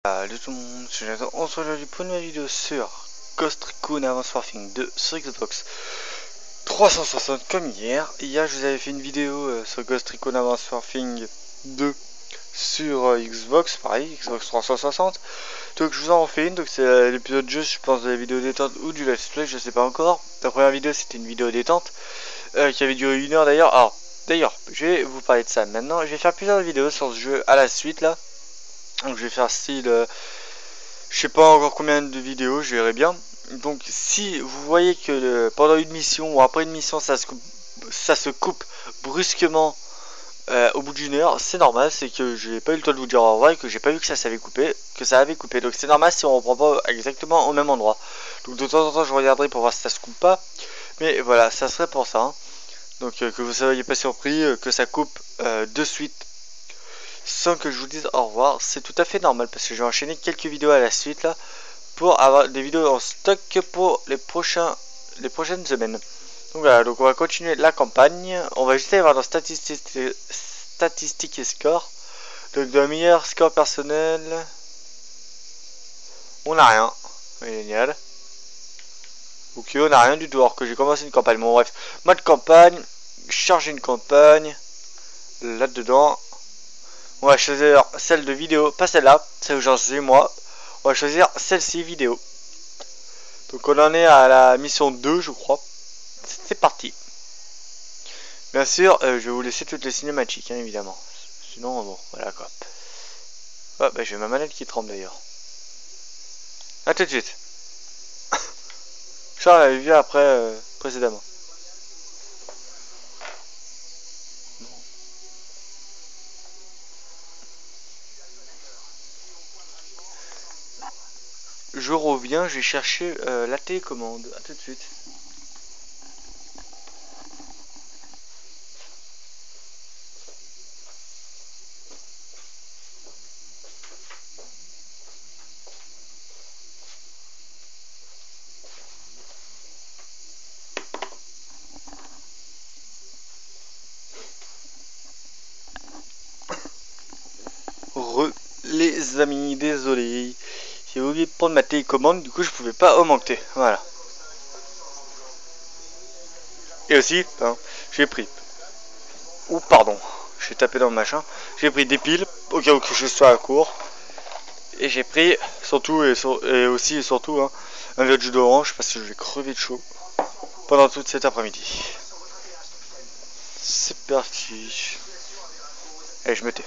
Salut tout le monde, c'est Jonathan. On se retrouve aujourd'hui pour une nouvelle vidéo sur Ghost Recon Advanced Warfare 2 sur Xbox 360 comme hier. Hier je vous avais fait une vidéo sur Ghost Recon Advanced Warfare 2 sur Xbox, pareil, Xbox 360. Donc je vous en refais une, donc c'est l'épisode jeu, je pense, de la vidéo détente ou du let's play, je sais pas encore. La première vidéo c'était une vidéo détente qui avait duré 1 heure d'ailleurs. Alors d'ailleurs, je vais vous parler de ça maintenant. Je vais faire plusieurs vidéos sur ce jeu à la suite là. Donc je vais faire style... je sais pas encore combien de vidéos, je verrai bien. Donc si vous voyez que pendant une mission ou après une mission ça se coupe brusquement au bout d'une heure, c'est normal, c'est que j'ai pas eu le temps de vous dire au revoir et que j'ai pas vu que ça s'avait coupé, que ça avait coupé. Donc c'est normal si on reprend pas exactement au même endroit. Donc de temps en temps je regarderai pour voir si ça se coupe pas. Mais voilà, ça serait pour ça. Hein. Donc que vous soyez pas surpris que ça coupe de suite sans que je vous dise au revoir, c'est tout à fait normal parce que je vais enchaîner quelques vidéos à la suite là pour avoir des vidéos en stock pour les prochaines semaines. Donc voilà, donc on va continuer la campagne. On va juste aller voir dans statistiques et score. Donc dans le meilleur score personnel, on n'a rien. Génial. Ok, on n'a rien du tout alors que j'ai commencé une campagne. Bon bref, mode campagne, charger une campagne. Là-dedans, on va choisir celle de vidéo, pas celle-là, celle où j'en suis moi. On va choisir celle-ci vidéo. Donc on en est à la mission 2 je crois. C'est parti. Bien sûr, je vais vous laisser toutes les cinématiques, hein, évidemment. Sinon, bon, voilà quoi. Oh, bah j'ai ma manette qui tremble d'ailleurs. A tout de suite. Ça, on l'avait vu après, précédemment. Je reviens, je vais chercher la télécommande. A tout de suite. Les amis, désolé. J'ai oublié de prendre ma télécommande, du coup je pouvais pas augmenter. Voilà. Et aussi, hein, j'ai pris. Ou pardon, j'ai tapé dans le machin. J'ai pris des piles, au cas où que je sois à court. Et j'ai pris surtout et aussi et surtout hein, un verre de jus d'orange parce que je vais crever de chaud pendant toute cet après-midi. C'est parti. Allez, je me tais.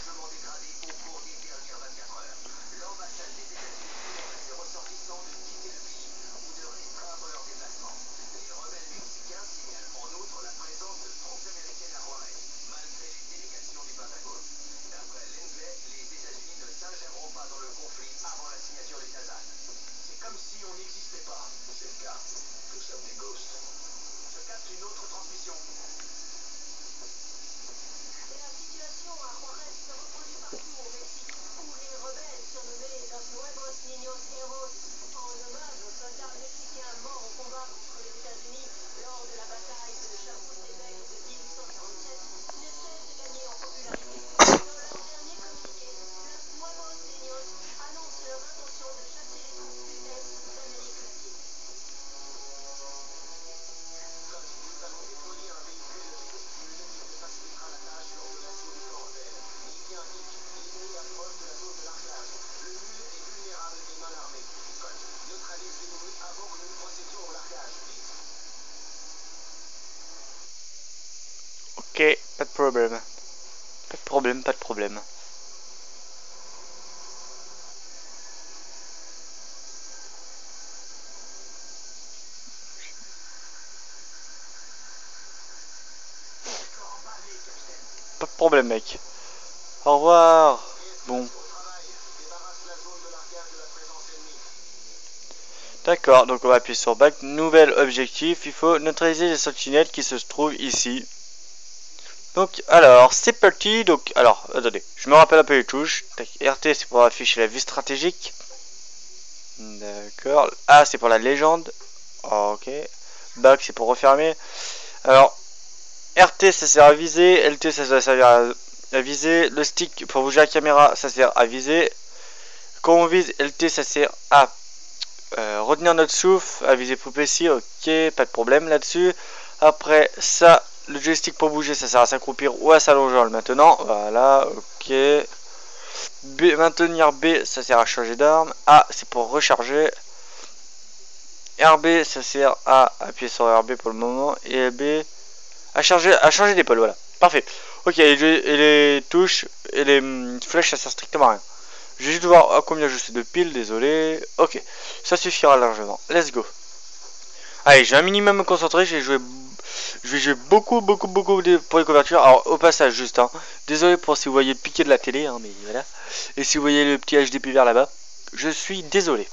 Ok, pas de problème. Pas de problème, pas de problème. Pas de problème, mec. Au revoir. Bon. D'accord, donc on va appuyer sur back. Nouvel objectif, il faut neutraliser les sentinelles qui se trouvent ici. Donc, alors, c'est parti. Donc, alors, attendez, je me rappelle un peu les touches. RT, c'est pour afficher la vue stratégique. D'accord. A, c'est pour la légende. Ok. Back, c'est pour refermer. Alors, RT, ça sert à viser. LT, ça va servir à viser. Le stick, pour bouger la caméra, ça sert à viser. quand on vise, LT ça sert à retenir notre souffle, à viser plus précis, ok, pas de problème là-dessus. Après ça, le joystick pour bouger, ça sert à s'accroupir ou à s'allonger en le maintenant, voilà, ok. B, maintenir B, ça sert à changer d'arme. A, c'est pour recharger. RB, ça sert à appuyer sur RB pour le moment. Et B, à changer d'épaule, voilà. Parfait. Ok, et les touches et les flèches, ça sert strictement à rien. Je vais juste voir à combien je suis de pile, désolé. Ok, ça suffira largement. Let's go. Allez, j'ai un minimum me concentrer, je vais jouer beaucoup pour les couvertures. Alors, au passage, juste, hein, désolé pour si vous voyez le piqué de la télé, hein, mais voilà. Et si vous voyez le petit HDP vert là-bas, je suis désolé.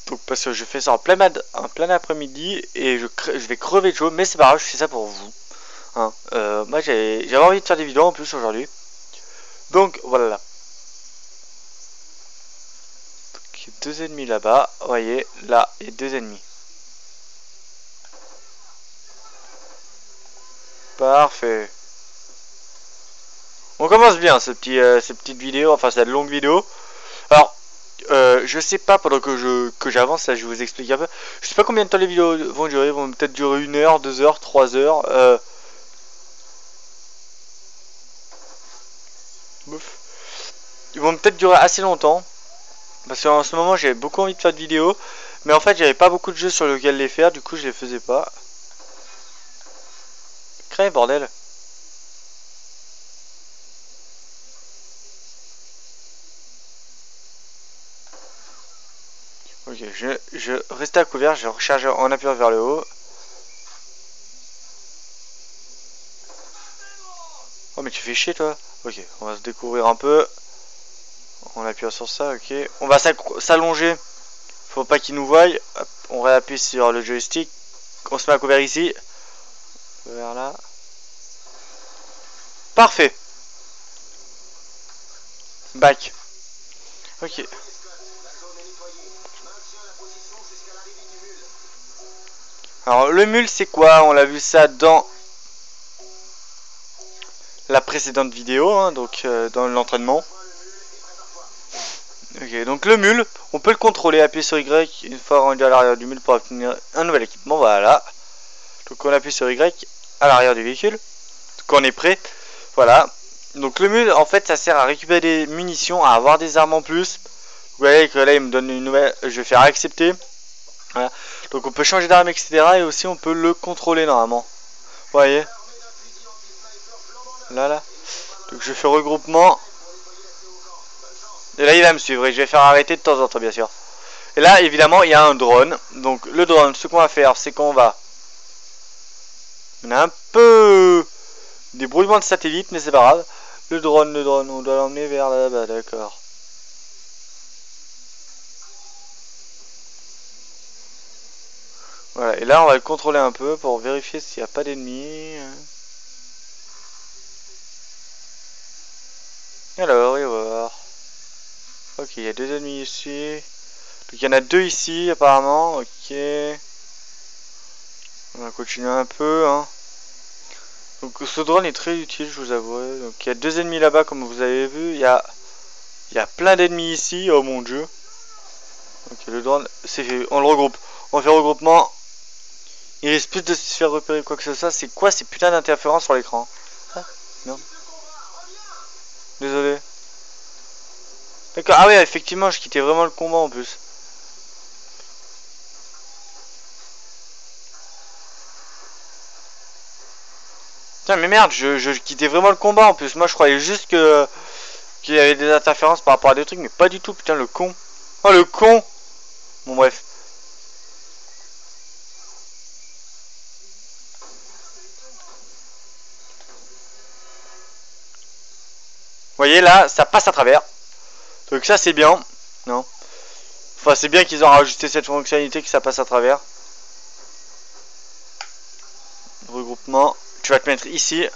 Donc, parce que je fais ça en plein après-midi et je vais crever de chaud, mais c'est pas grave, je fais ça pour vous. Hein. Moi, j'avais envie de faire des vidéos en plus aujourd'hui. Donc, voilà. Donc, 2 ennemis là-bas, vous voyez, là, il y a 2 ennemis. Parfait. On commence bien ces petites vidéos, enfin cette longue vidéo. Alors, je sais pas pendant que j'avance, là je vais vous expliquer un peu. Je sais pas combien de temps les vidéos vont durer, ils vont peut-être durer 1 heure, 2 heures, 3 heures. Ils vont peut-être durer assez longtemps. Parce qu'en ce moment j'ai beaucoup envie de faire de vidéos. Mais en fait j'avais pas beaucoup de jeux sur lesquels les faire, du coup je les faisais pas. Crée bordel. Ok, je restais à couvert, je recharge en appuyant vers le haut. Oh mais tu fais chier toi. Ok, on va se découvrir un peu. On appuie sur ça, ok. On va s'allonger. Faut pas qu'il nous voie. Hop, on réappuie sur le joystick. On se met à couvert ici. Vers là. Parfait. Back. Ok. Alors le mule c'est quoi? On l'a vu ça dans la précédente vidéo, hein, donc dans l'entraînement. Ok, donc le mule, on peut le contrôler, appuyer sur Y une fois rendu à l'arrière du mule pour obtenir un nouvel équipement, voilà. Donc on appuie sur Y à l'arrière du véhicule, quand on est prêt, voilà. Donc le mule, en fait, ça sert à récupérer des munitions, à avoir des armes en plus. Vous voyez que là, il me donne une nouvelle, je vais faire accepter. Voilà. Donc on peut changer d'arme, etc. Et aussi on peut le contrôler normalement. Vous voyez. Là. Donc je fais regroupement. Et là il va me suivre et je vais faire arrêter de temps en temps bien sûr. Et là évidemment il y a un drone. Donc le drone, ce qu'on va faire c'est qu'on va... On a un peu des brouillements de satellite mais c'est pas grave. Le drone, on doit l'emmener vers là-bas, d'accord. Voilà, et là on va le contrôler un peu pour vérifier s'il n'y a pas d'ennemis. Alors, il va voir. Ok, il y a 2 ennemis ici. Donc il y en a 2 ici apparemment, ok. On va continuer un peu, hein. Donc ce drone est très utile, je vous avoue. Donc il y a 2 ennemis là-bas comme vous avez vu. Il y a plein d'ennemis ici, oh mon dieu. Ok, le drone, c'est fait, on le regroupe. On fait regroupement. Il risque plus de se faire repérer quoi que ce soit. C'est quoi ces putains d'interférences sur l'écran? Ah, merde. Désolé. D'accord, ah ouais, effectivement, je quittais vraiment le combat en plus. Putain, mais merde, je quittais vraiment le combat en plus. Moi, je croyais juste qu'il y avait des interférences par rapport à des trucs, mais pas du tout, putain, le con. Oh, le con. Bon, bref. Vous voyez, là, ça passe à travers. Donc ça, c'est bien. Non. Enfin, c'est bien qu'ils ont rajouté cette fonctionnalité que ça passe à travers. Regroupement. Tu vas te mettre ici.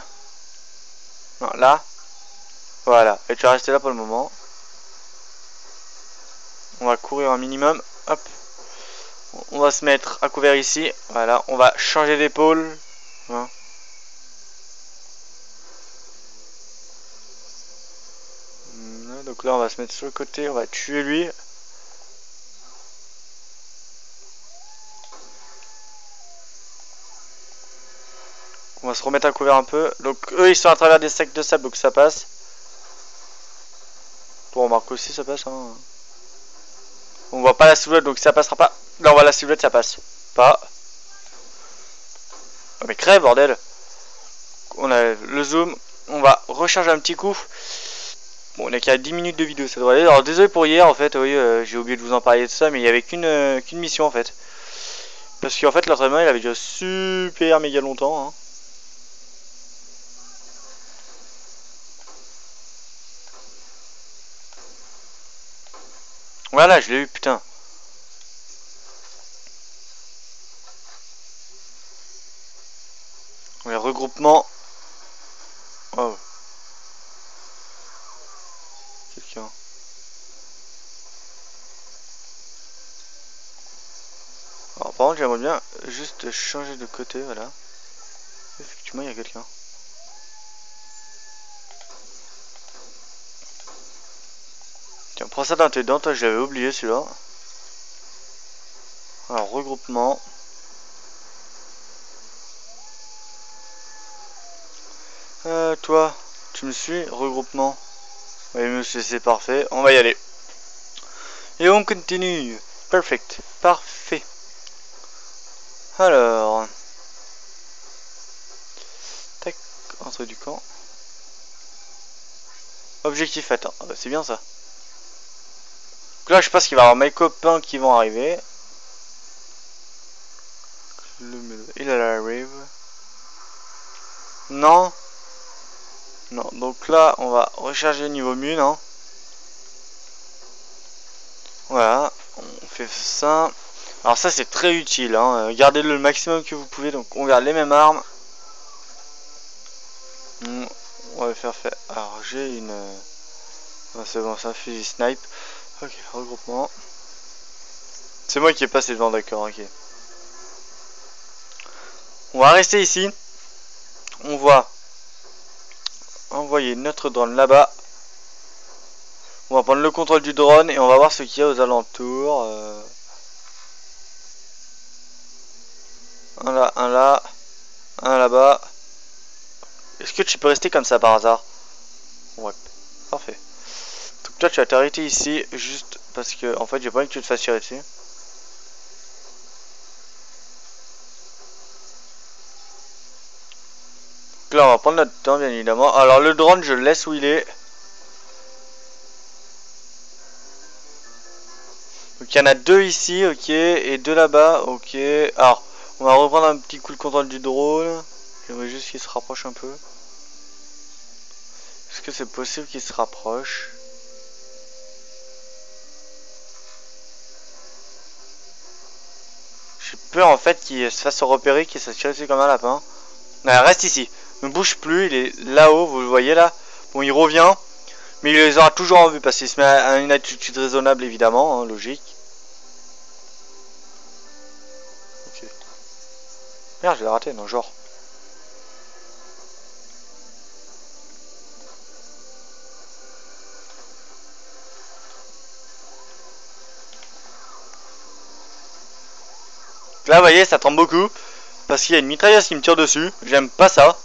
Non, là. Voilà. Et tu vas rester là pour le moment. On va courir un minimum. Hop. On va se mettre à couvert ici. Voilà. On va changer d'épaule. Hein. Donc là on va se mettre sur le côté, on va tuer lui. On va se remettre à couvert un peu. Donc eux ils sont à travers des sacs de sable donc ça passe. Toi on remarque aussi ça passe hein. On voit pas la silhouette donc ça passera pas. Là on voit la silhouette ça passe. Pas. Oh, mais crève bordel. On a le zoom. On va recharger un petit coup. Bon on est qu'à 10 minutes de vidéo ça devrait aller. Alors désolé pour hier en fait. Oui j'ai oublié de vous en parler de ça. Mais il n'y avait qu'une mission en fait. Parce qu'en fait l'entraînement il avait déjà super méga longtemps hein. Voilà, je l'ai eu, putain. Ouais, regroupement. Oh. Quelqu'un. Alors, par contre, j'aimerais bien juste changer de côté, voilà. Effectivement, il y a quelqu'un. Tiens, prends ça dans tes dents, toi, j'avais oublié celui-là. Alors, regroupement. Toi, tu me suis? Regroupement. Oui, monsieur, c'est parfait. On va y aller. Et on continue. Perfect. Parfait. Alors. Tac. Entrée du camp. Objectif atteint. Ah bah, c'est bien ça. Donc là, je pense qu'il va y avoir mes copains qui vont arriver. Il arrive. Non. Non, donc là, on va recharger niveau mune. Hein. Voilà, on fait ça. Alors ça, c'est très utile. Hein. Gardez-le le maximum que vous pouvez. Donc on garde les mêmes armes. On va faire. Alors j'ai une... Ah, c'est bon, c'est un fusil snipe. Ok, regroupement. C'est moi qui ai passé devant, d'accord, ok. On va rester ici. On va envoyer notre drone là-bas. On va prendre le contrôle du drone et on va voir ce qu'il y a aux alentours. Un là, un là-bas. Est-ce que tu peux rester comme ça par hasard? Ouais, parfait. Donc toi tu vas t'arrêter ici juste parce que en fait j'ai pas envie que tu te fasses tirer dessus. Donc là on va prendre notre temps bien évidemment. Alors le drone je le laisse où il est. Donc il y en a deux ici, ok, et deux là-bas, ok. Alors on va reprendre un petit coup le contrôle du drone. J'aimerais juste qu'il se rapproche un peu. Est-ce que c'est possible qu'il se rapproche? J'ai peur en fait qu'il se fasse repérer, qu'il se fasse tirer dessus comme un lapin. Non, reste ici, ne bouge plus, il est là-haut, vous le voyez là. Bon, il revient, mais il les aura toujours en vue parce qu'il se met à une attitude raisonnable évidemment, hein, logique. Ok. Merde, je l'ai raté, non, genre. Là, vous voyez, ça tremble beaucoup parce qu'il y a une mitrailleuse qui me tire dessus. J'aime pas ça.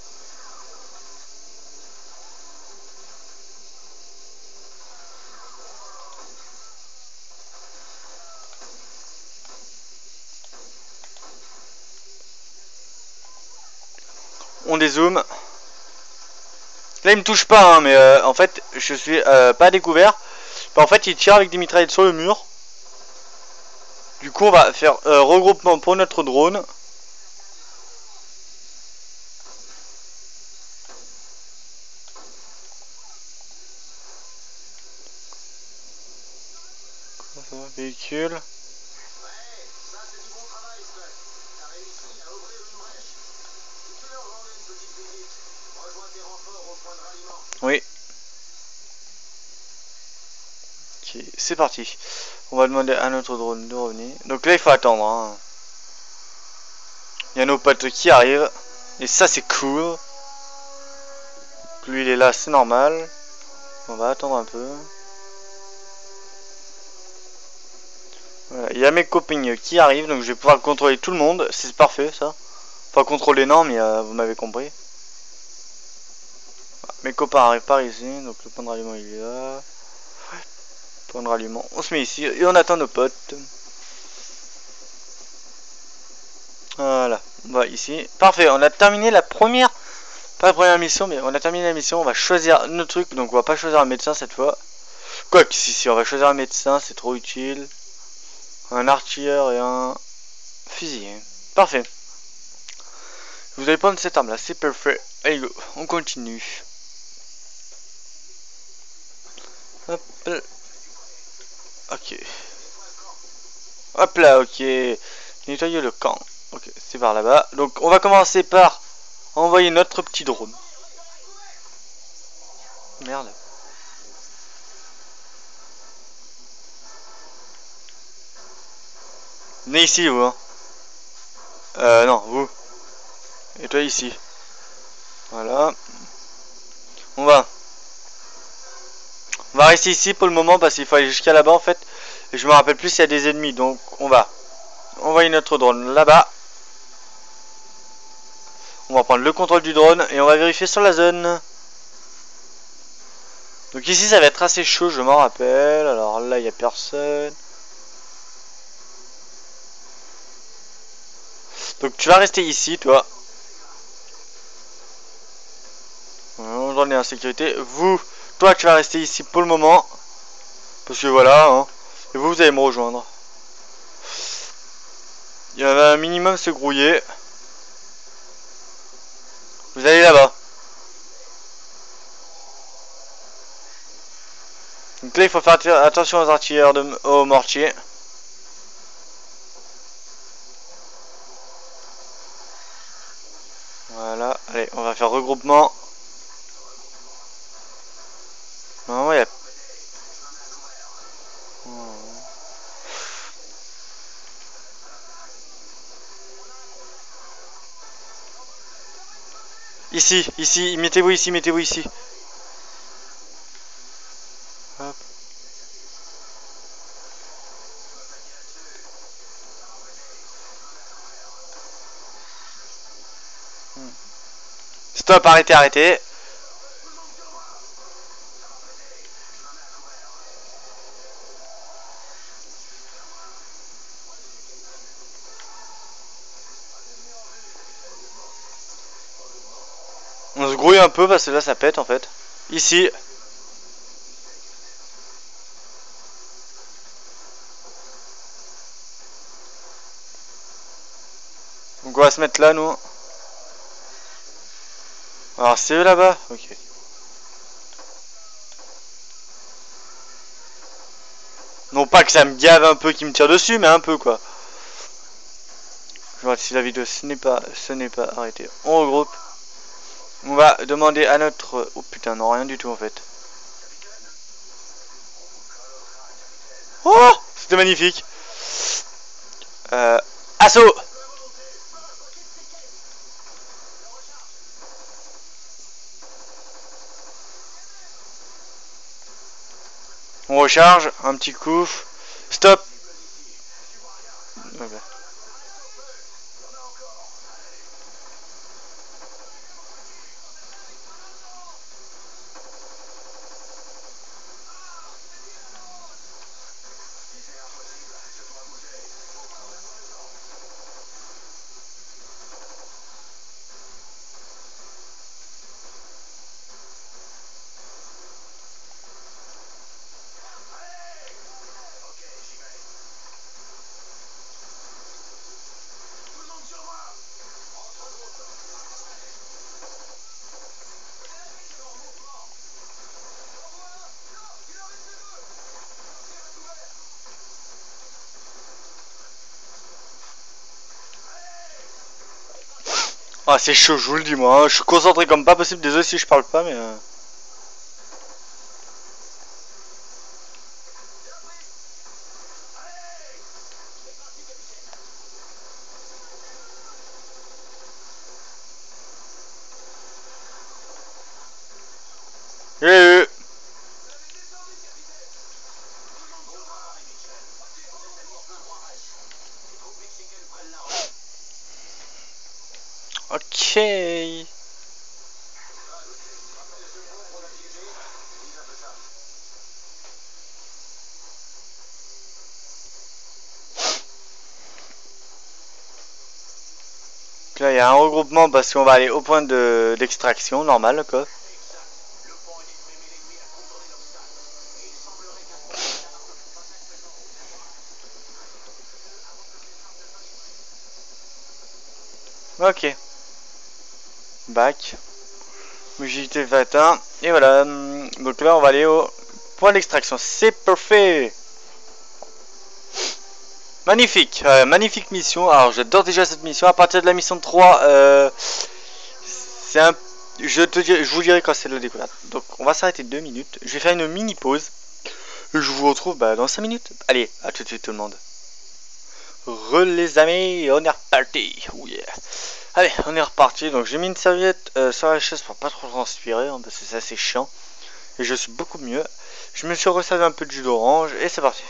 On dézoome. Là, il me touche pas, hein, mais en fait, je suis pas à découvert. En fait, il tire avec des mitraillettes sur le mur. Du coup, on va faire regroupement pour notre drone. Véhicule. Oui. Ok, c'est parti. On va demander à notre drone de revenir. Donc là, il faut attendre. Hein. Il y a nos potes qui arrivent. Et ça, c'est cool. Lui, il est là, c'est normal. On va attendre un peu. Voilà, il y a mes copains qui arrivent, donc je vais pouvoir contrôler tout le monde. C'est parfait ça. Enfin contrôler non, mais vous m'avez compris. Voilà, mes copains arrivent par ici, donc le point de ralliement il est là. Point de ralliement, on se met ici et on attend nos potes. Voilà, on va ici. Parfait, on a terminé la première, pas la première mission, mais on a terminé la mission. On va choisir nos trucs, donc on va pas choisir un médecin cette fois. Quoi que si, on va choisir un médecin, c'est trop utile. Un artilleur et un fusilier. Parfait. Vous allez prendre cette arme là, c'est parfait. Allez go, on continue. Hop. Ok. Hop là, ok. Nettoyer le camp. Ok, c'est par là-bas. Donc on va commencer par envoyer notre petit drone. Merde. Venez ici vous hein. Non, vous. Et toi ici. Voilà. On va. On va rester ici pour le moment parce qu'il faut aller jusqu'à là-bas en fait. Et je me rappelle plus s'il y a des ennemis. Donc on va envoyer notre drone là-bas. On va prendre le contrôle du drone et on va vérifier sur la zone. Donc ici ça va être assez chaud, je m'en rappelle. Alors là il n'y a personne. Donc tu vas rester ici toi. On drone est en sécurité. Vous, toi tu vas rester ici pour le moment. Parce que voilà. Hein. Et vous, vous allez me rejoindre. Il y avait un minimum se grouiller. Vous allez là-bas. Donc là il faut faire attention aux artilleurs, aux mortiers. Voilà, allez, on va faire regroupement. Non, il y a... Ici, ici, mettez-vous ici, mettez-vous ici. Hop. Stop, arrêtez, arrêtez. On se grouille un peu parce que là ça pète en fait. Ici. Donc on va se mettre là nous. Alors c'est eux là-bas. Ok. Non pas que ça me gave un peu, qui me tire dessus, mais un peu quoi. Je vois si la vidéo ce n'est pas arrêté. On regroupe. On va demander à notre... Oh putain, non rien du tout en fait. Oh, c'était magnifique. Assaut. On recharge, un petit coup. Stop. Okay. Ah c'est chaud, je vous le dis moi, hein. Je suis concentré comme pas possible, désolé si je parle pas mais... Ok. Là, il y a un regroupement parce qu'on va aller au point d'extraction, normal, quoi. Ok. Bac. Musique 21. Et voilà. Donc là, on va aller au point d'extraction. C'est parfait. Magnifique. Magnifique mission. Alors, j'adore déjà cette mission. À partir de la mission 3, c'est un... je vous dirai quand c'est la découverte. Donc, on va s'arrêter 2 minutes. Je vais faire une mini pause. Et je vous retrouve dans 5 minutes. Allez, à tout de suite tout le monde. Les amis, on est reparti. Oh yeah. Allez, on est reparti. Donc j'ai mis une serviette sur la chaise pour pas trop transpirer, hein, parce que c'est assez chiant. Et je suis beaucoup mieux. Je me suis resservi un peu de jus d'orange et c'est parti.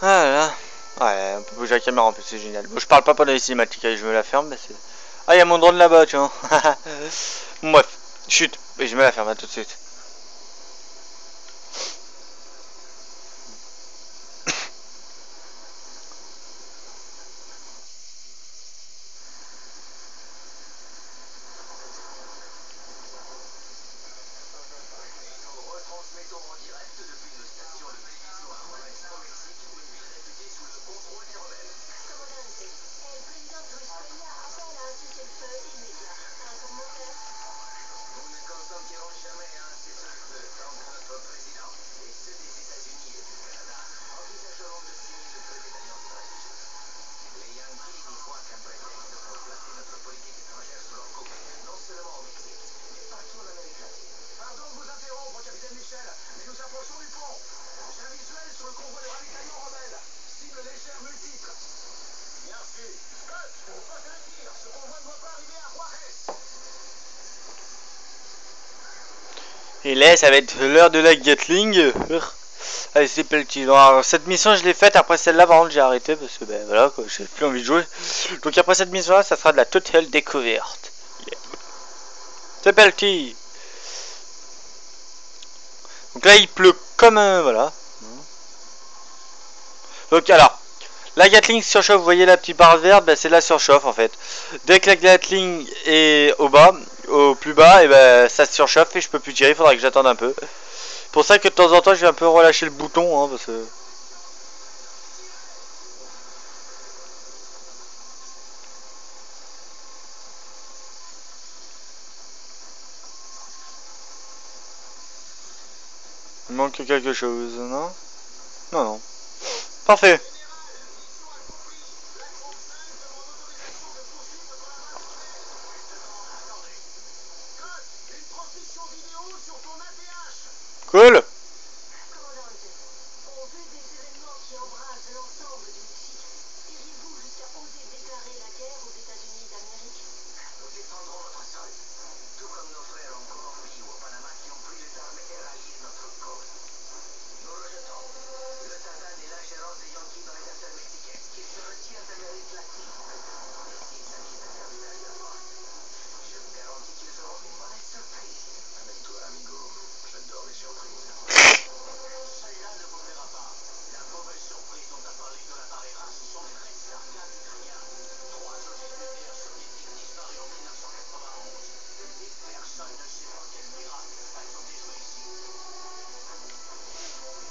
Voilà. Ouais, on peut bouger la caméra en plus, c'est génial. Bon, je parle pas pendant les cinématiques, allez, je me la ferme. C'est... Ah, il y a mon drone là-bas, tu vois. Bref, chute. Et je me la ferme, à tout de suite. Et là, ça va être l'heure de la Gatling. Allez, c'est parti. Alors, cette mission, je l'ai faite. Après celle-là, par contre, j'ai arrêté parce que, ben voilà, quoi, j'ai plus envie de jouer. Donc, après cette mission-là, ça sera de la totale découverte. Yeah. C'est parti. Donc là, il pleut comme un. Voilà. Donc, alors, la Gatling surchauffe. Vous voyez la petite barre verte, ben, c'est la surchauffe en fait. Dès que la Gatling est au bas, au plus bas, et ben ça se surchauffe et je peux plus tirer. Il faudra que j'attende un peu. Pour ça que de temps en temps, je vais un peu relâcher le bouton, hein, parce que. Il manque quelque chose, non? Non, non. Parfait. Cool.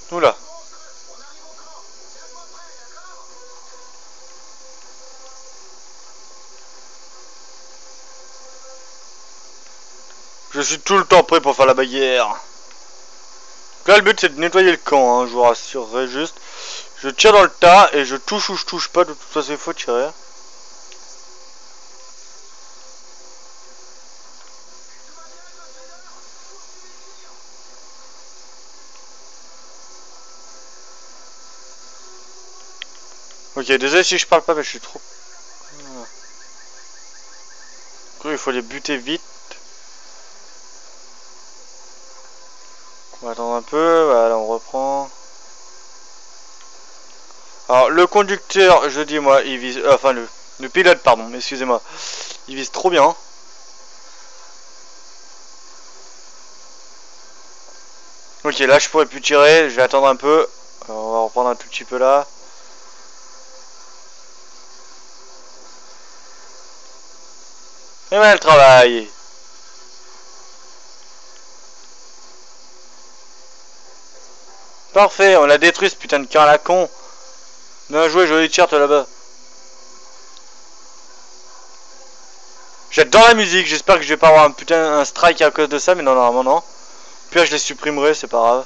Oula. Je suis tout le temps prêt pour faire la bagarre. Là, le but c'est de nettoyer le camp, hein, je vous rassurerai juste. Je tire dans le tas et je touche ou je touche pas, de toute façon il faut tirer. Ok, désolé si je parle pas, mais je suis trop. Du coup, il faut les buter vite. On va attendre un peu, voilà, on reprend. Alors, le conducteur, je dis moi, il vise. Enfin, Le pilote, pardon, excusez-moi. Il vise trop bien. Ok, là je pourrais plus tirer, je vais attendre un peu. Alors, on va reprendre un tout petit peu là. Et ouais, le travail. Parfait, on a détruit ce putain de camp à la con. Bien joué, joli tir toi là-bas. J'adore la musique, j'espère que je vais pas avoir un strike à cause de ça, mais non, normalement non. Puis là, je les supprimerai, c'est pas grave.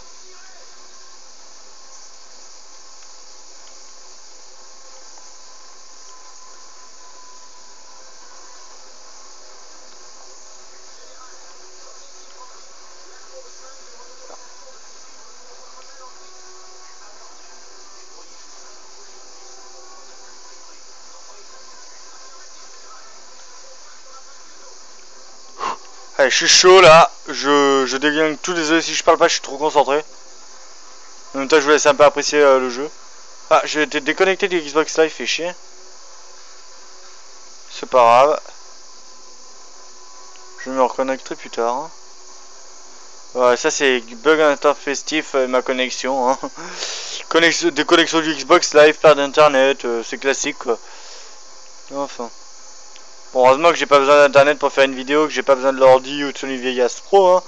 Allez, je suis chaud là, je déglingue tout, désolé si je parle pas, je suis trop concentré. En même temps, je vous laisse un peu apprécier le jeu. Ah, j'ai été déconnecté du Xbox Live, fait chier. C'est pas grave. Je me reconnecterai plus tard. Hein. Ouais, ça c'est bug intempestif ma connexion. Hein. Déconnexion du Xbox Live, perte d'internet, c'est classique quoi. Enfin. Bon, heureusement que j'ai pas besoin d'internet pour faire une vidéo, que j'ai pas besoin de l'ordi ou de Sony Vegas Pro. Hein.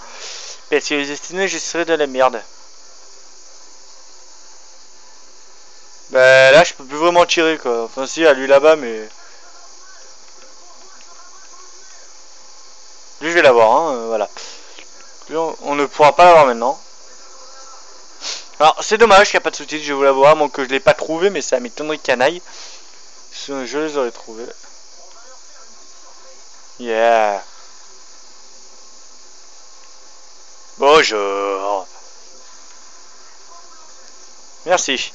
Parce que les estimés, je serais de la merde. Bah là, je peux plus vraiment tirer quoi. Enfin, si, à lui là-bas, mais. Lui, je vais l'avoir, hein, voilà. Lui, on ne pourra pas l'avoir maintenant. Alors, c'est dommage qu'il n'y a pas de sous-titres, je vais vous l'avoir, moi que je l'ai pas trouvé, mais ça m'étonnerait canaille. Je les aurais trouvés. Yeah. Bonjour. Merci.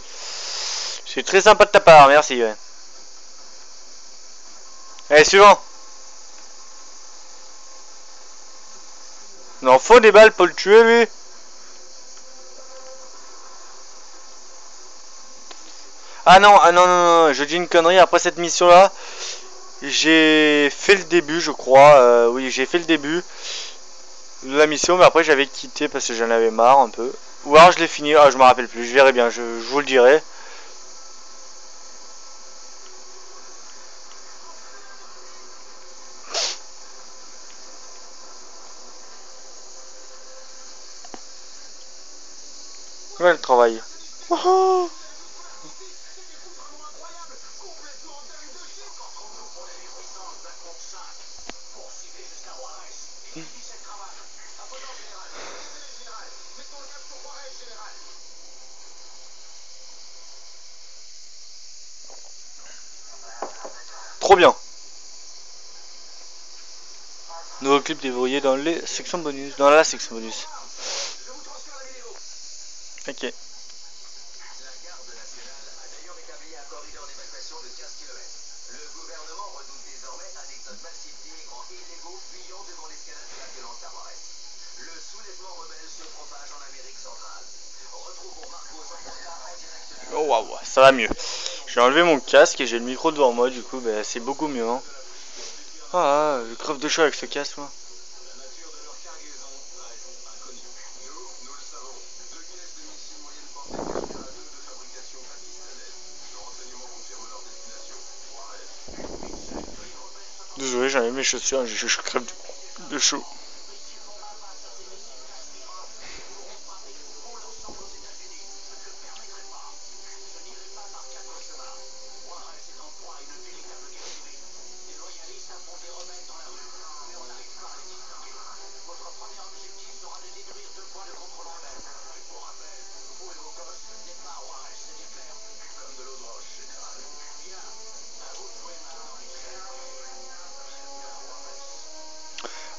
C'est très sympa de ta part, merci. Ouais. Allez, suivant. Il en faut des balles pour le tuer, lui. Ah non, non, je dis une connerie. Après cette mission-là, j'ai fait le début, je crois. Oui, j'ai fait le début de la mission, mais après j'avais quitté parce que j'en avais marre un peu. Ou alors je l'ai fini, ah, je me rappelle plus, je verrai bien, je vous le dirai. Ouais, le travail. Oh. Trop bien. Nouveau clip déverrouillé dans les sections bonus, dans la section bonus. Ok. Oh waouh, ça va mieux. J'ai enlevé mon casque et j'ai le micro devant moi, du coup bah, c'est beaucoup mieux. Hein. Ah, je crève de chaud avec ce casque moi. Désolé, j'ai enlevé mes chaussures, je crève de chaud.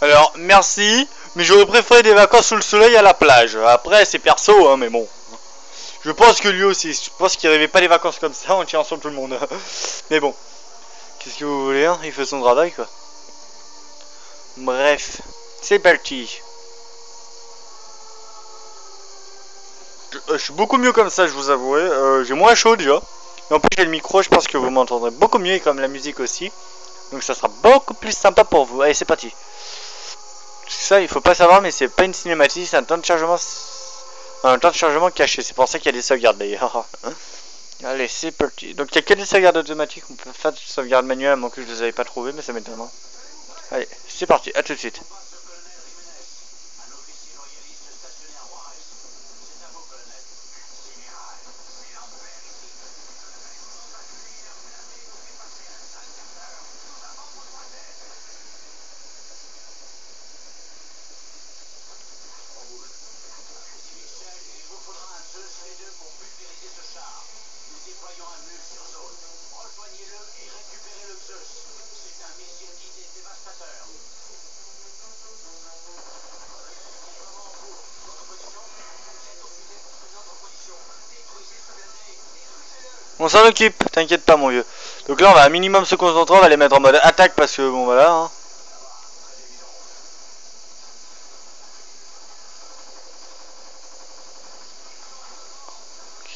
Alors, merci, mais j'aurais préféré des vacances sous le soleil à la plage. Après, c'est perso, hein, mais bon. Je pense que lui aussi, je pense qu'il rêvait pas des vacances comme ça en tirant sur tout le monde. Mais bon, qu'est-ce que vous voulez, hein, il fait son travail, quoi. Bref, c'est parti. Je suis beaucoup mieux comme ça, je vous avouerai. J'ai moins chaud déjà. Et en plus j'ai le micro, je pense que vous m'entendrez beaucoup mieux et comme la musique aussi. Donc ça sera beaucoup plus sympa pour vous. Allez, c'est parti. Ça, il faut pas savoir, mais c'est pas une cinématique, c'est un temps de chargement caché. C'est pour ça qu'il y a des sauvegardes d'ailleurs. Allez, c'est parti. Donc il y a que des sauvegardes automatiques, on peut faire des sauvegardes manuelles à moins que je les avais pas trouvées, mais ça m'étonne. Allez, c'est parti, à tout de suite. On s'en occupe, t'inquiète pas mon vieux. Donc là on va un minimum se concentrer, on va les mettre en mode attaque parce que bon voilà. Hein.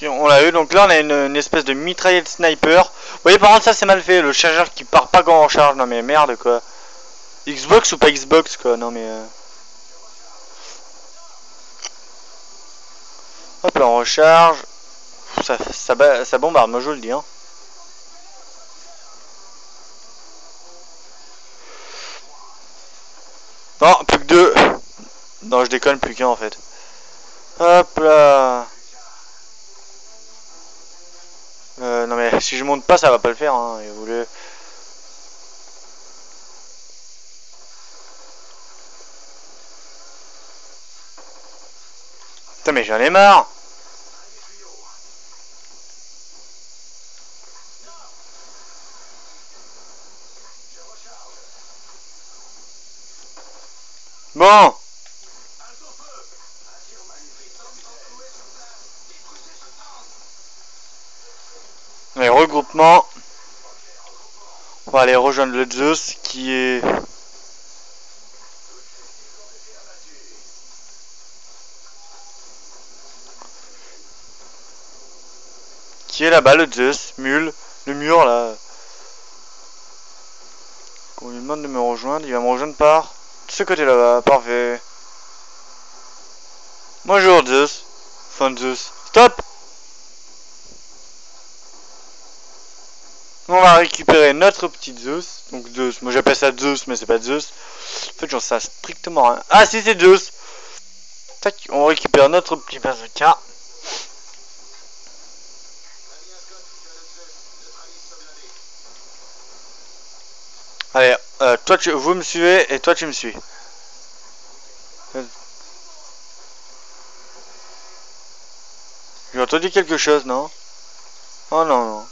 On l'a eu, donc là on a une espèce de mitraillette sniper. Vous voyez par contre ça c'est mal fait, le chargeur qui part pas quand on recharge, non mais merde quoi. Xbox ou pas Xbox quoi, non mais... Hop là on recharge. Ça bombarde, moi je vous le dis hein. Non, plus que deux. Non je déconne, plus qu'un en fait. Hop là. Non mais si je monte pas ça va pas le faire hein. Et vous voulez... Putain mais j'en ai marre. Bon. Les regroupements. On va aller rejoindre le Zeus qui est... Qui est là-bas, le Zeus, le mur là. On lui demande de me rejoindre, il va me rejoindre par ce côté là-bas, parfait. Bonjour Zeus. Enfin Zeus. Stop. On va récupérer notre petit Zeus. Donc Zeus, moi j'appelle ça Zeus mais c'est pas Zeus. En fait j'en sais strictement rien. Ah si c'est Zeus. Tac, on récupère notre petit bazooka. Allez, vous me suivez et toi tu me suis. J'ai entendu quelque chose, non? Oh non, non.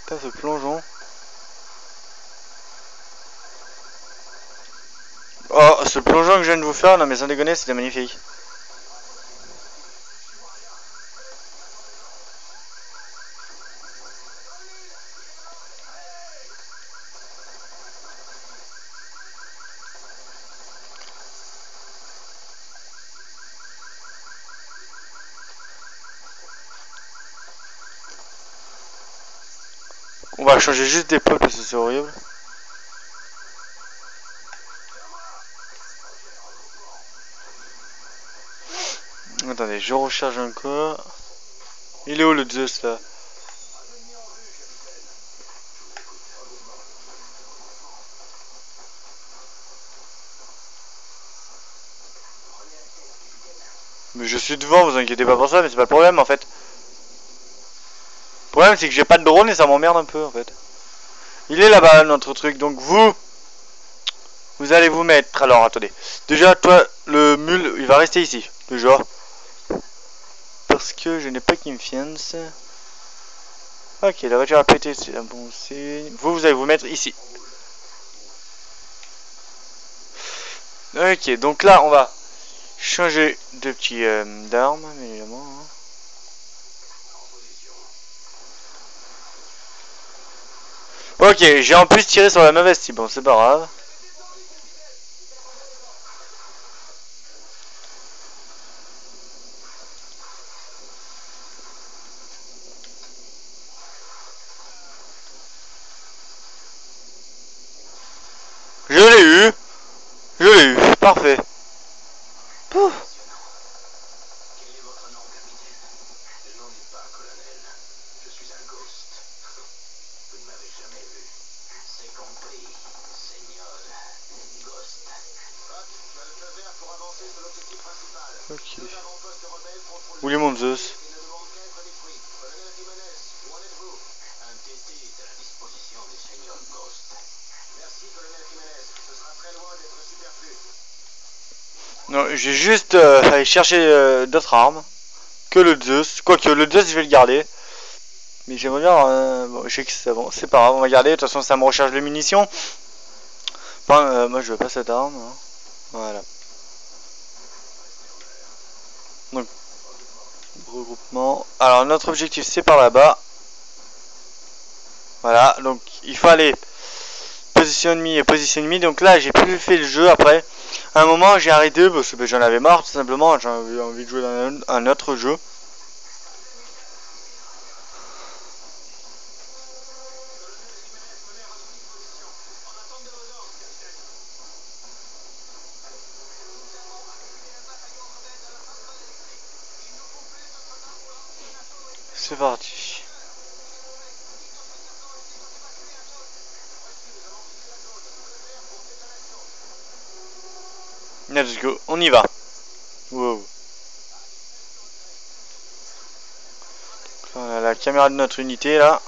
Putain, ce plongeon. Oh, ce plongeon que je viens de vous faire, non mais sans déconner, c'était magnifique. On va changer juste d'épaule parce que c'est horrible. Attendez, je recharge encore. Il est où le Zeus là? Mais je suis devant, vous inquiétez pas pour ça, mais c'est pas le problème en fait. Le problème c'est que j'ai pas de drone et ça m'emmerde un peu en fait. Il est là-bas notre truc, donc vous allez vous mettre. Alors attendez. Déjà toi le mule il va rester ici. Déjà. Parce que je n'ai pas confiance. Ok, la voiture a pété, c'est un bon signe. Vous allez vous mettre ici. Ok, donc là on va changer de petit d'arme, évidemment. Hein. Ok, j'ai en plus tiré sur la mauvaise cible, bon c'est pas grave. l'ai eu. Je l'ai eu. Parfait. Pouf. Quel est votre nom, capitaine? Je n'en ai pas, colonel. Je suis un ghost. Vous ne m'avez jamais vu. C'est compris, Seigneur. Ghost. Hop, tu as le feu vert pour avancer sur l'objectif principal. Ok. Deux avant-postes rebelles contrôlent Où est mon Zeus? et ne demandent qu'à être détruits. Colonel Jimenez, où en êtes-vous? Un TT est à la disposition du Seigneur Ghost. Merci, colonel Jimenez. Ce sera très loin d'être superflu. Non, j'ai juste aller chercher d'autres armes que le Zeus. Quoique le Zeus, je vais le garder. Mais j'aimerais bien. Bon, je sais que c'est bon, c'est pas grave, on va garder. De toute façon, ça me recharge les munitions. Enfin, moi, je veux pas cette arme. Hein. Voilà. Donc, regroupement. Alors, notre objectif, c'est par là-bas. Voilà. Donc, il faut aller position ennemie et position ennemie. Donc là, j'ai plus fait le jeu après. À un moment, j'ai arrêté parce que j'en avais marre, tout simplement. J'avais envie de jouer dans un autre jeu. C'est parti. Let's go, on y va. Wow. On a la caméra de notre unité là.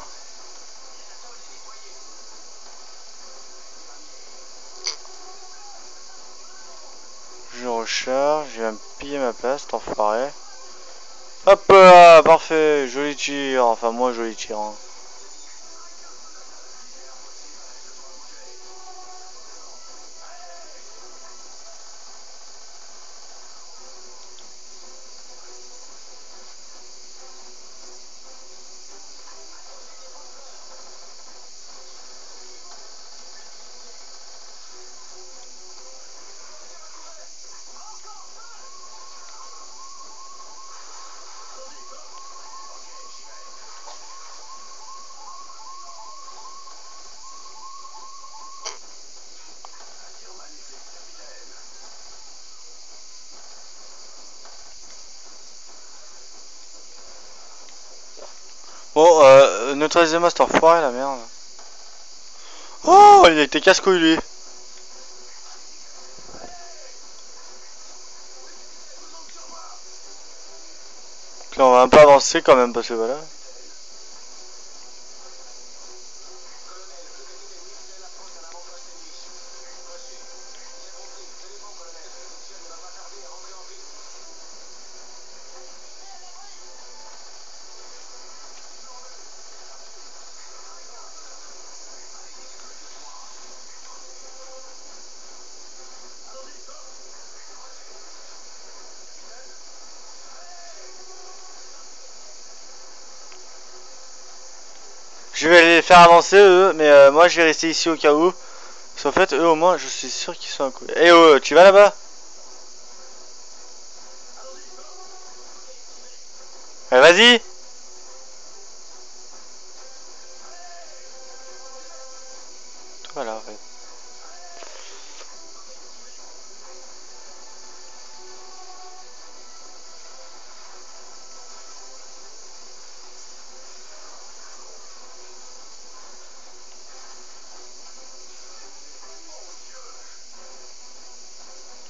Je recharge, je vais me piller ma place, cet enfoiré. Hop là, parfait, joli tir. Enfin, moi, joli tir. Hein. Bon, neutralisez-moi cet enfoiré, la merde. Oh, il a été casse-couille, lui. Donc là, on va un peu avancer quand même, parce que voilà. Je vais les faire avancer, eux, mais moi, je vais rester ici au cas où. Parce qu'en fait, eux, au moins, je suis sûr qu'ils sont un coup. Eh oh, tu vas là-bas? Vas-y. Voilà, en fait.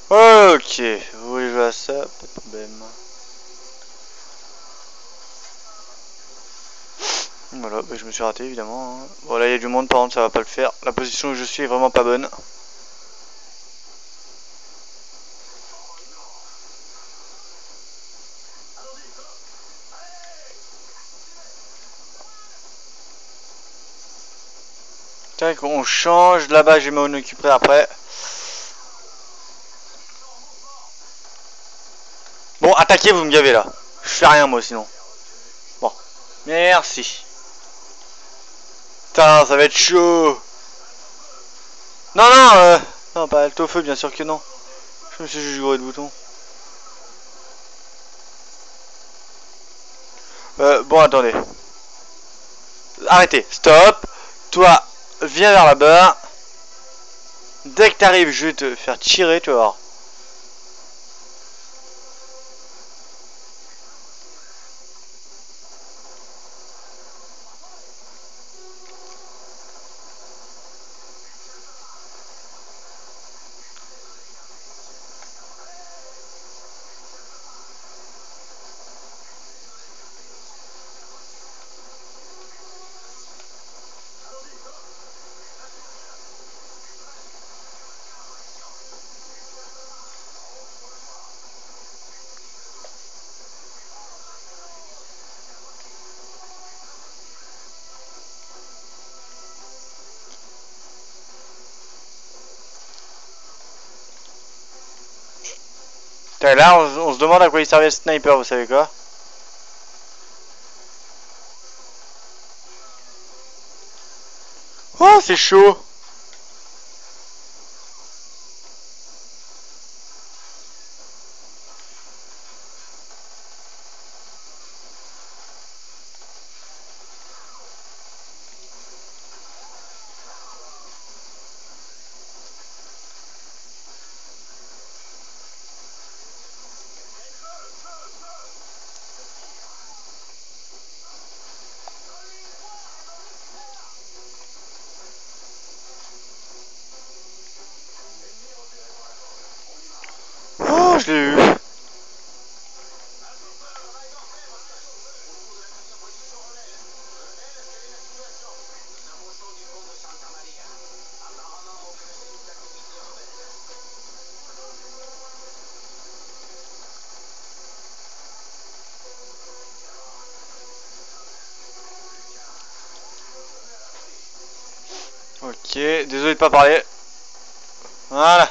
Ok, vous voulez jouer à ça? Pas de problème. Voilà, bah, je me suis raté évidemment. Hein. Bon, là il y a du monde, par contre, ça va pas le faire. La position où je suis est vraiment pas bonne. Tac, on change. Là-bas, je m'en occuperai après. Bon, attaquez, vous me gavez là. Je fais rien moi sinon. Bon, merci. Putain, ça va être chaud. Non, non, non, pas alto feu, bien sûr que non. Je me suis juste gouré de boutons. Bon, attendez. Arrêtez, stop. Toi, viens vers là-bas. Dès que t'arrives, je vais te faire tirer, tu vas voir. Là, on se demande à quoi il servait le sniper, vous savez quoi? Oh, c'est chaud! Oh, je l'ai eu! Ok, désolé de pas parler. Voilà.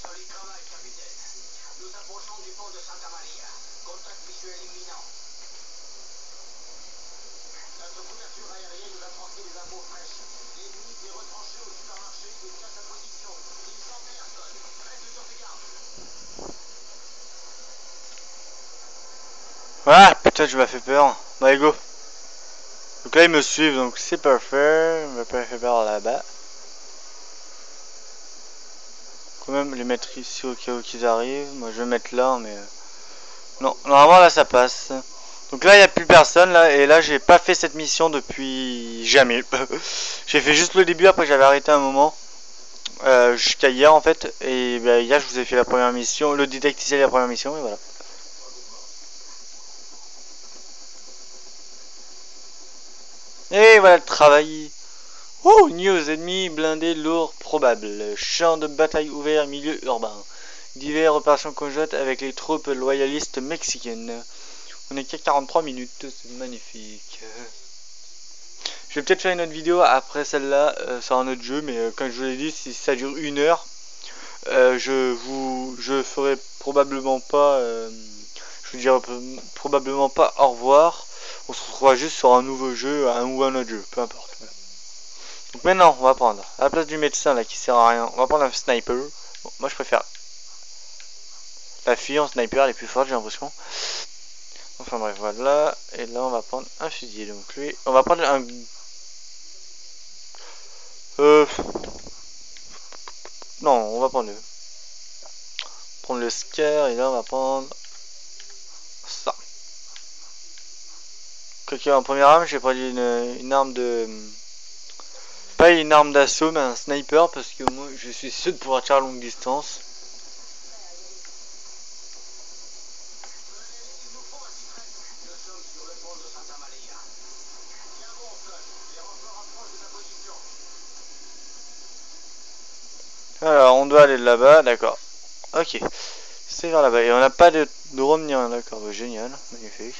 Solide travail, capitaine. Nous approchons du pont de Santa Maria. Contact visuel imminent. Notre couverture aérienne nous a transmis des infos fraîches. L'ennemi s'est retranché au supermarché et tient sa position. Il s'en personne. Reste sur tes gardes. Voilà, putain, tu m'as fait peur. Bah, go. Donc là, ils me suivent, donc c'est parfait. Il m'a pas fait peur là-bas. Quand même, les mettre ici au cas où qu'ils arrivent. Moi, je vais mettre là, mais... Non, normalement, là, ça passe. Donc là, il n'y a plus personne, là. Et là, j'ai pas fait cette mission depuis... jamais. J'ai fait juste le début, après j'avais arrêté un moment. Jusqu'à hier, en fait. Et bah, hier, je vous ai fait la première mission. Le détective, la première mission, et voilà. Et voilà le travail. Oh, news, ennemi, blindé, lourd, probable. Champ de bataille ouvert, milieu urbain. Divers opérations conjointes avec les troupes loyalistes mexicaines. On est qu'à 43 minutes, c'est magnifique. Je vais peut-être faire une autre vidéo après celle-là sur un autre jeu, mais comme je vous l'ai dit, si ça dure 1 heure, je ferai probablement pas, je vous dirai probablement pas au revoir. On se retrouvera juste sur un nouveau jeu, ou un autre jeu, peu importe. Donc maintenant, on va prendre, à la place du médecin là qui sert à rien, on va prendre un sniper. Bon, moi je préfère la fille en sniper, elle est plus forte, j'ai l'impression. Enfin bref, voilà. Et là, on va prendre un fusil. Donc lui, on va prendre un... Non, on va prendre le scare. Et là, on va prendre ça. Quoique en première arme, j'ai pris une arme de... Pas une arme d'assaut, mais un sniper. Parce que moi, je suis sûr de pouvoir tirer à longue distance. Alors, on doit aller là-bas, d'accord. Ok, c'est vers là-bas. Et on n'a pas de drone ni rien, d'accord. Bah, génial, magnifique.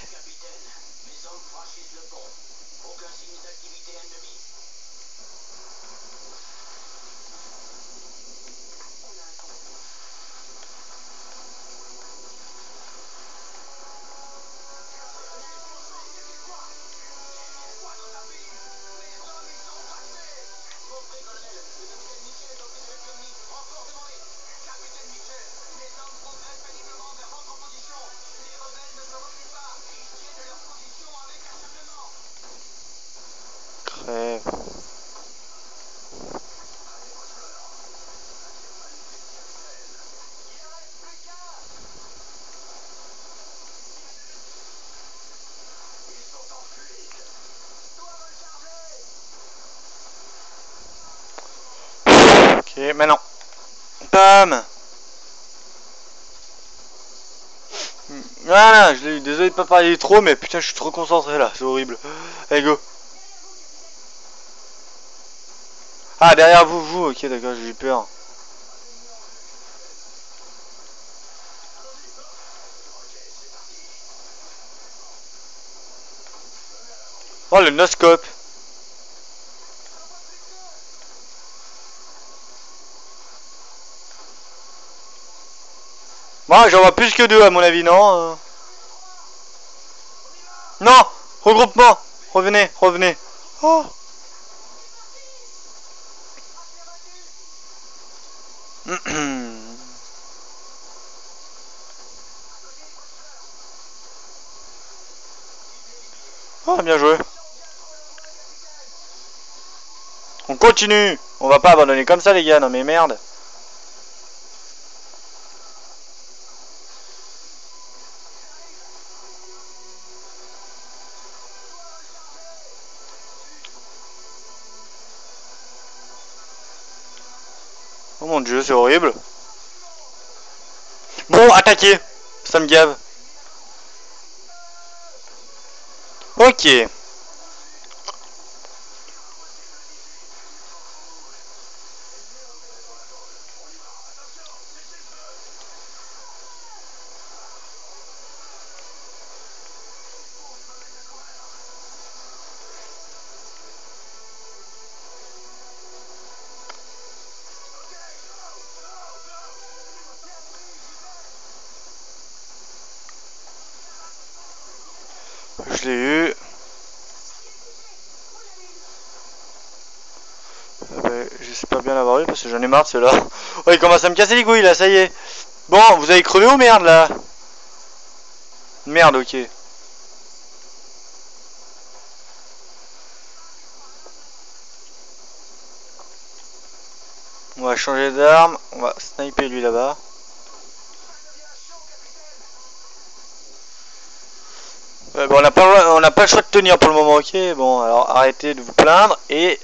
Ouais. Ok, maintenant. Bam. Voilà, je l'ai eu. Désolé de pas parler trop, mais putain, je suis trop concentré là, c'est horrible. Allez, go. Ah, derrière vous, vous, ok, d'accord, j'ai eu peur. Oh, le noscope. Moi, j'en vois plus que deux, à mon avis, non Non. Regroupement. Revenez, revenez. Oh. Oh, bien joué. On continue. On va pas abandonner comme ça, les gars. Non, mais merde. Oh mon dieu, c'est horrible. Bon, attaquez. Ça me gave. Ok. Je l'ai eu. J'espère bien l'avoir eu parce que j'en ai marre de ceux-là. Oh, il commence à me casser les couilles là, ça y est. Bon, vous avez crevé ou merde là? Merde, ok. On va changer d'arme. On va sniper lui là-bas. Ouais, bon, on n'a pas le choix de tenir pour le moment, ok. Bon, alors arrêtez de vous plaindre et...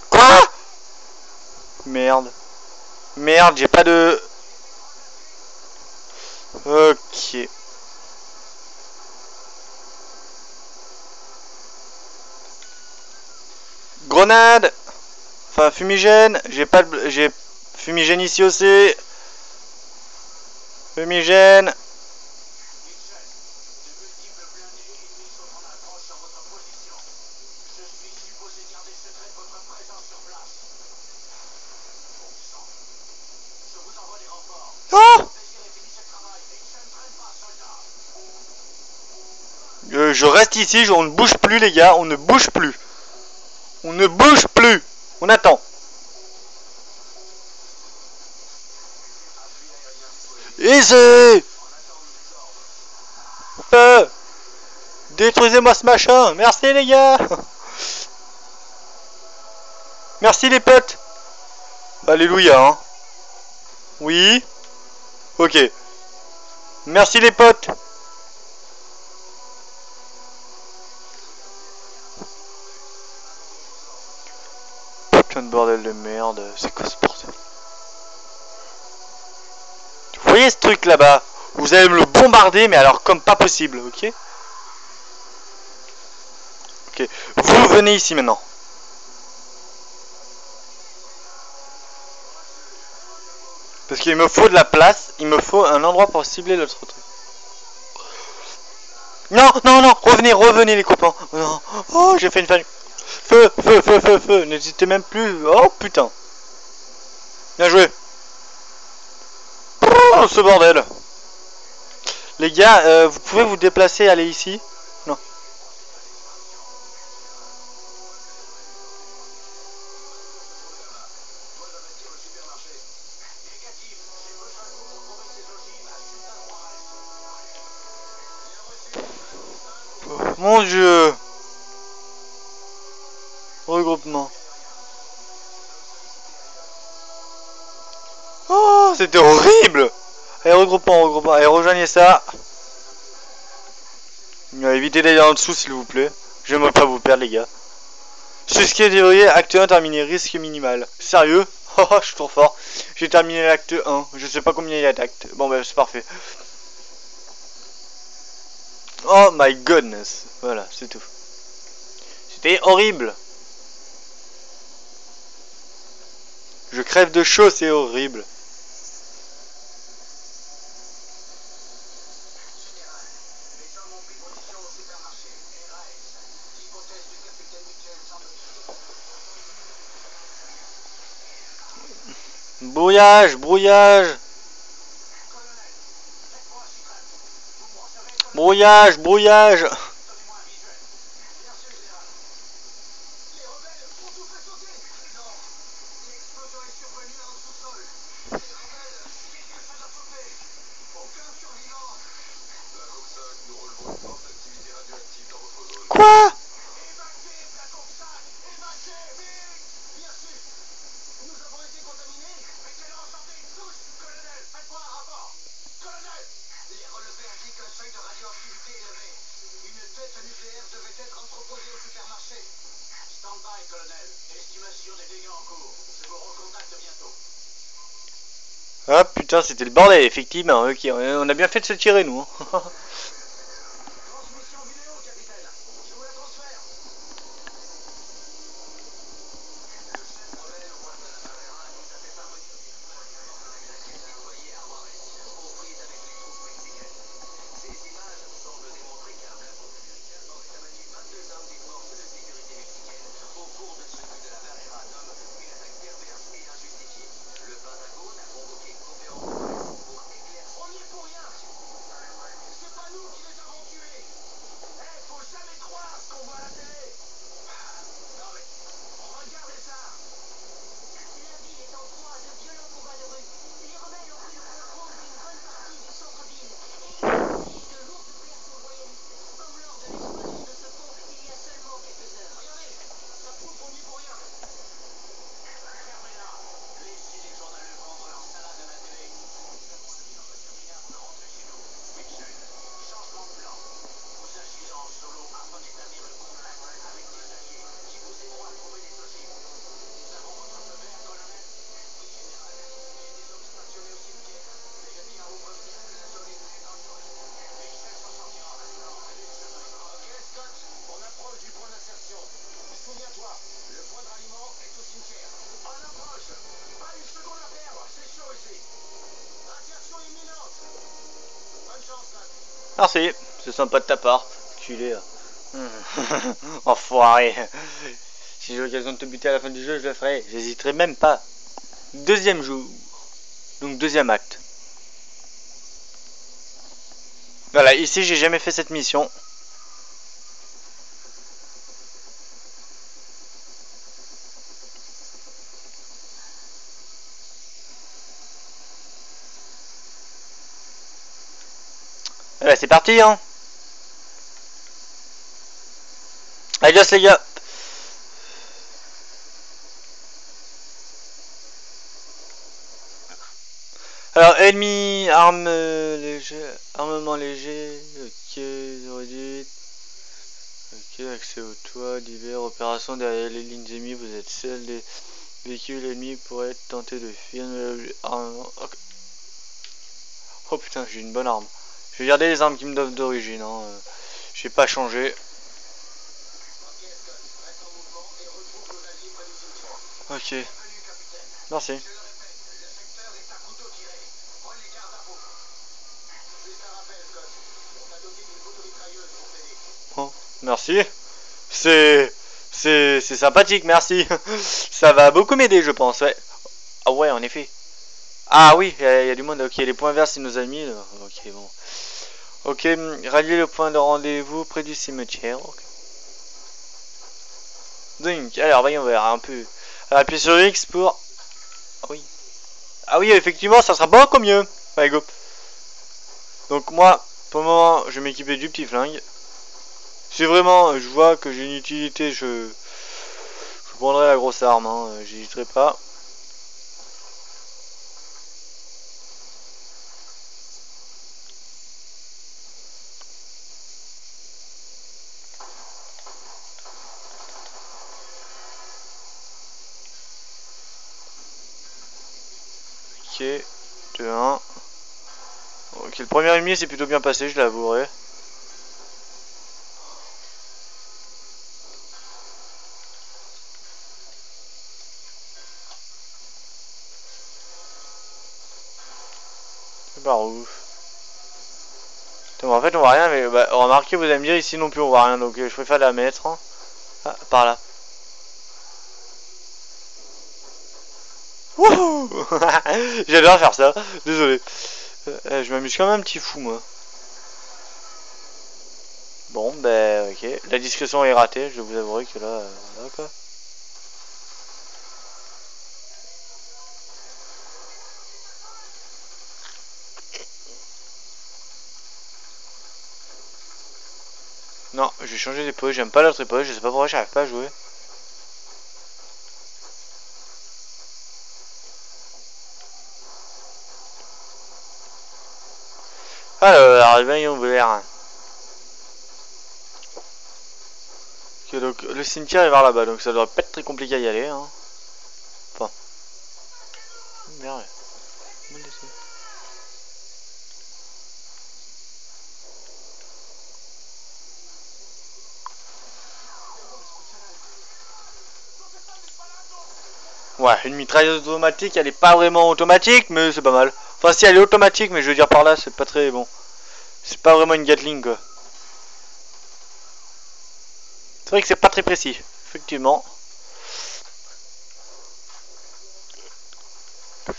Quoi? Merde. Merde, j'ai pas de... Ok. Grenade. Enfin, fumigène. J'ai pas de... J'ai fumigène ici aussi. Fumigène. Oh! Je reste ici, on ne bouge plus les gars, on ne bouge plus. On ne bouge plus. On attend. Easy. Feu. Détruisez-moi ce machin. Merci les gars. Merci les potes. Alléluia. Hein. Oui. Ok. Merci les potes. Putain de bordel de merde. C'est quoi ce bordel? Vous voyez ce truc là-bas? Vous allez me le bombarder, mais alors comme pas possible, ok? Ok. Vous venez ici maintenant. Parce qu'il me faut de la place, il me faut un endroit pour cibler l'autre truc. Non, non, non, revenez, revenez les copains. Non. Oh, j'ai fait une faille. Feu, feu, feu, feu, feu. N'hésitez même plus. Oh putain. Bien joué. Oh, ce bordel. Les gars, vous pouvez vous déplacer, aller ici? Non. Mon Dieu. Regroupement. Oh, c'était horrible. Allez, regroupement. Allez, rejoignez ça. Évitez d'aller en dessous, s'il vous plaît. J'aimerais pas vous perdre, les gars. C'est ce qui est déverrouillé. Acte 1 terminé. Risque minimal. Sérieux? Oh, je suis trop fort. J'ai terminé l'acte 1. Je sais pas combien il y a d'actes. Bon, bah, c'est parfait. Oh my goodness. Voilà, c'est tout. C'était horrible. Je crève de chaud, c'est horrible. Brouillage. Quoi? Ah putain, c'était le bordel, effectivement. Ok, on a bien fait de se tirer, nous. Hein. Merci, c'est sympa de ta part. Culé. Enfoiré. Si j'ai l'occasion de te buter à la fin du jeu, je le ferai. J'hésiterai même pas. Deuxième jour. Donc deuxième acte. Voilà, ici j'ai jamais fait cette mission. Voilà, c'est parti, hein. Adios les gars. Alors, ennemi, arme léger, armement léger, ok, réduite, ok, accès au toit, divers, opération derrière les lignes ennemies, vous êtes seul, les véhicules ennemis pourraient tenter de fuir, armement, okay. Oh putain, j'ai une bonne arme. Je vais garder les armes qui me donnent d'origine, hein. J'ai pas changé. Ok. Merci. Oh, merci. C'est sympathique, merci. Ça va beaucoup m'aider, je pense, ouais. Ah ouais, en effet. Ah oui, il y a du monde. Ok, les points verts, c'est nos amis. Là. Ok, bon. Ok, rallier le point de rendez-vous près du cimetière. Okay. Donc, alors, voyons voir un peu. Appuyez sur X pour... Ah oui. Ah oui, effectivement, ça sera beaucoup mieux. Allez, go. Donc moi, pour le moment, je vais m'équiper du petit flingue. Si vraiment je vois que j'ai une utilité, je prendrai la grosse arme, hein, j'hésiterai pas. Ok, 2-1. Ok, le premier ennemi c'est plutôt bien passé, je l'avouerai. C'est par où? En fait on voit rien, mais bah, remarquez, vous allez me dire ici non plus on voit rien, donc je préfère la mettre. Hein. Ah, par là. Wouhou. J'adore faire ça, désolé. Je m'amuse comme un petit fou moi. Bon, ben ok. La discrétion est ratée, je vous avouerai que là, là quoi. Non, j'ai changé d'épaule, j'aime pas l'autre épaule, je sais pas pourquoi j'arrive pas à jouer. Alors, réveillons vert. Ok, donc le cimetière est vers là-bas, donc ça devrait pas être très compliqué à y aller. Hein. Enfin. Merde. Ouais, une mitrailleuse automatique, elle est pas vraiment automatique, mais c'est pas mal. Enfin, si elle est automatique, mais je veux dire par là, c'est pas très bon. C'est pas vraiment une Gatling quoi. C'est vrai que c'est pas très précis, effectivement.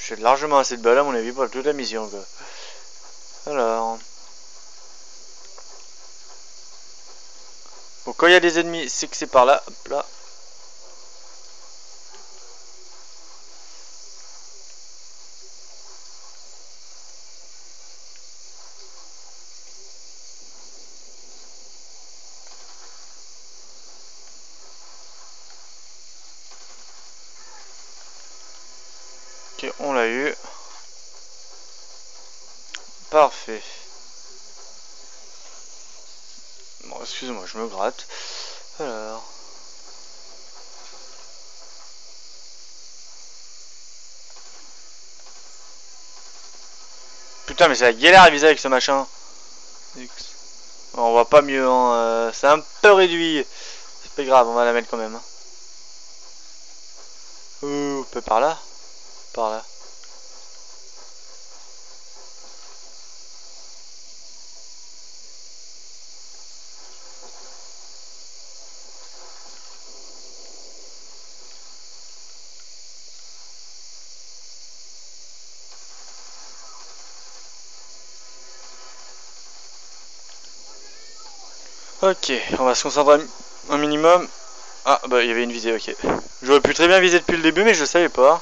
J'ai largement assez de balles à mon avis pour toute la mission quoi. Alors. Bon, quand il y a des ennemis, c'est que c'est par là. Hop là. Ok, on l'a eu. Parfait. Bon, excusez-moi, je me gratte. Alors. Putain, mais c'est la galère à viser avec ce machin. On voit pas mieux, hein. C'est un peu réduit. C'est pas grave, on va la mettre quand même. Hein. Ouh, peut par là. Par là. Ok, on va se concentrer un minimum. Ah, bah il y avait une visée, ok. J'aurais pu très bien viser depuis le début, mais je savais pas.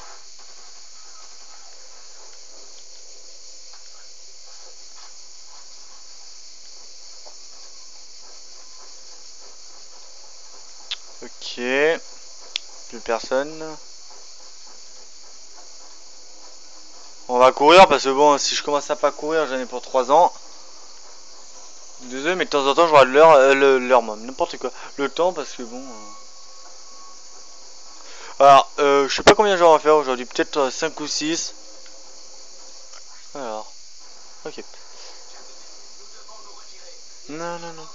Ok. Plus personne. On va courir parce que bon, si je commence à pas courir, j'en ai pour 3 ans. Désolé, mais de temps en temps, je regarde l'heure, moi, n'importe quoi. Le temps parce que bon. Alors, je sais pas combien j'en vais faire aujourd'hui, peut-être 5 ou 6. Alors, ok. Non, non, non.